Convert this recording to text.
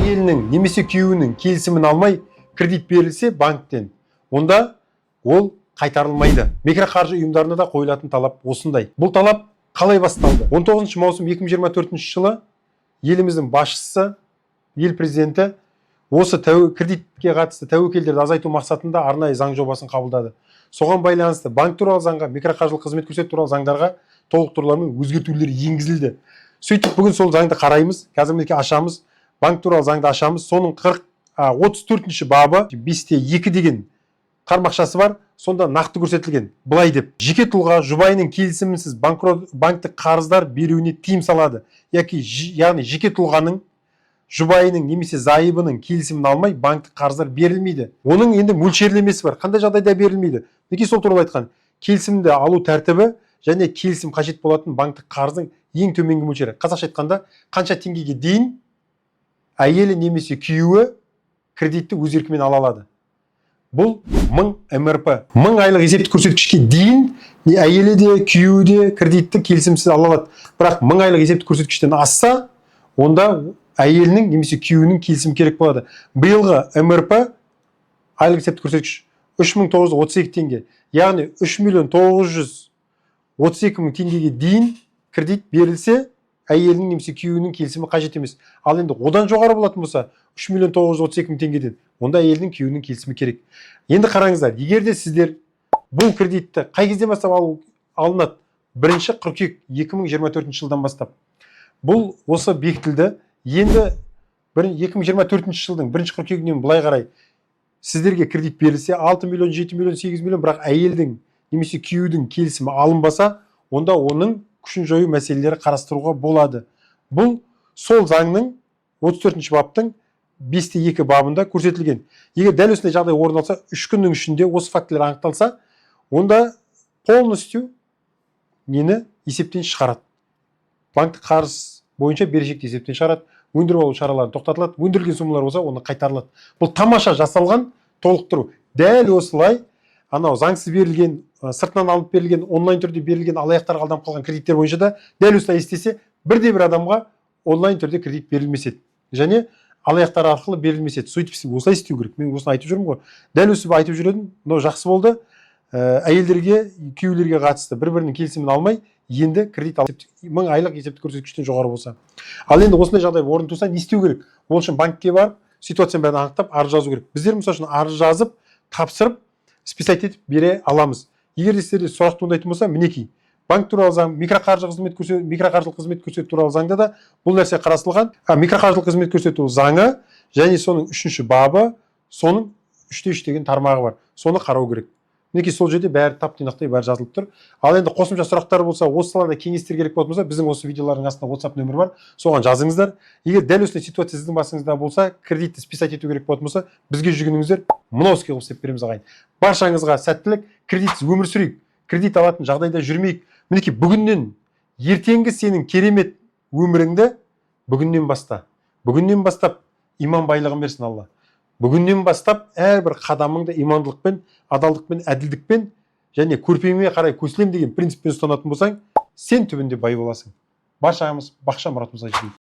әйелінің немесе күйеуінің келісімін алмай кредит берілсе банктен, онда ол қайтарылмайды. Микроқаржы ұйымдарына да қойылатын талап осындай. Бұл талап қалай басталды? 19 маусым 2024 жылы еліміздің басшысы, ел президенті осы кредитке қатысты тәуекелдерді азайту мақсатында арнайы заң жобасын қабылдады. Соған байланысты банк туралы заңға, микроқаржылық қызмет көрсету туралы заңдарға толықтырулар мен өзгертулер енгізілді. Сөйтіп бүгін сол заңды қараймыз, қазір ашамыз, банк туралы заңды ашамыз. Соның 34-ші бабы 5-2 деген тармақшасы бар. Сонда нақты көрсетілген. Былай деп, жеке тұлға жұбайының келісімінсіз банктік қарыздар беруіне тыйым салады. Яғни жеке тұлғаның жұбайының немесе зайыбының келісімін алмай банктік қарыздар берілмейді. Оның енді мөлшерлемесі бар. Қандай жағдайда берілмейді? Неге сол туралы айтқан? Келісімді алу тәртібі және келісім қажет болатын банктік қарыздың ең төменгі мөлшері. Қазақша айтқанда, қанша теңгеге дейін әйелі немесе күйеуі кредитті өз еркімен ала алады. Бұл 1000 МРП. 1000 айлық есептік көрсеткішке дейін әйелі де, күйеуі де кредитті келісімсіз ала алады. Бірақ 1000 айлық есептік көрсеткіштен асса, онда әйелінің немесе күйеуінің келісімі керек болады. Биылғы МРП айлық есептік көрсеткіш 3932 теңге. Яғни 3.932.000 теңгеге дейін кредит берілсе, әйелінің немесе күйеуінің келісімі қажет емес. Ал енді одан жоғары болатын болса, 3.932.000 теңгеден, онда әйелдің күйеуінің келісімі керек. Енді қараңыздар, егер де сіздер бұл кредитті қай кезде бастап алынады? 1 қыркүйек 2024 жылдан бастап. Бұл осы бекітілді. Енді 2024 жылдың 1 қыркүйегінен былай қарай сіздерге кредит берілсе 6 миллион, 7 миллион, 8 миллион, бірақ әйелдің немесе күйеудің келісімі алынбаса, онда оның күшін жою мәселелері қарастыруға болады. Бұл сол заңның 34-ші баптың 5-2 бабында көрсетілген. Егер дәл осындай жағдай орын алса, 3 күннің ішінде осы фактілер анықталса, онда полностью нені есептен шығарады. Банктік қарыз бойынша берешекті есептен шығарады, өндіріп алу шаралары тоқтатылады, өндірілген сомалар болса, оны қайтарылады. Бұл тамаша жасалған толықтыру. Дәл осылай анау заңсыз берілген, сыртынан алып берілген, онлайн түрде берілген, алаяқтарға алданып қалған кредиттер бойынша да дәл осылай істесе, бірде-бір адамға онлайн түрде кредит берілмес еді. Және алаяқтар арқылы берілмес еді. Сөйтіп осылай істеу керек. Мен осыны айтып жүрмін ғой. Дәл осылай айтып жүредім. Мынау жақсы болды. Әйелдерге, күйеулерге қатысты бір-бірінің келісімін алмай, енді кредит алып 1000 айлық есептік көрсеткіштен жоғары болса. Ал енді осындай жағдай орын туса, не істеу керек? Ол үшін банкке барып, ситуацияны бәрін анықтап, арыз жазу керек. Біздер мысалы үшін арыз жазып, тапсырып, списать етіп бере аламыз. Егер де сіздерде сұрақ туындайтын болса, мінекей, банк туралы заң, микроқаржылық қызмет көрсету туралы заңда да бұл нәрсе қарастырылған. Микроқаржылық қызмет көрсету заңы және соның 3-ші бабы, соның 3-3 деген тармағы бар. Соны қарау керек. Мінекей сол жерде бәрі тап-тұйнақтай бәрі жазылып тұр. Ал енді қосымша сұрақтар болса, осы салада кеңестер керек болатын болса, біздің осы видеолардың астында WhatsApp нөмірі бар. Соған жазыңыздар. Егер дәл осындай ситуация сіздің басыңызда болса, кредитті списать ету керек болатын болса, бізге жүгініңіздер. Мынау іске қосып береміз ағайын. Баршаңызға сәттілік, кредитсіз өмір сүрейік, кредит алатын жағдайда жүрмейік. Мінекей бүгіннен ертеңгі сенің керемет өміріңді бүгіннен баста. Бүгіннен бастап иман байлығын берсін Алла. Бүгіннен бастап әрбір қадамыңды имандылықпен, адалдықпен, әділдікпен және көрпеңе қарай көсілем деген принциппен ұстанатын болсаң, сен түбінде бай боласың. Баршамыз бақша мұратымызға жетейік.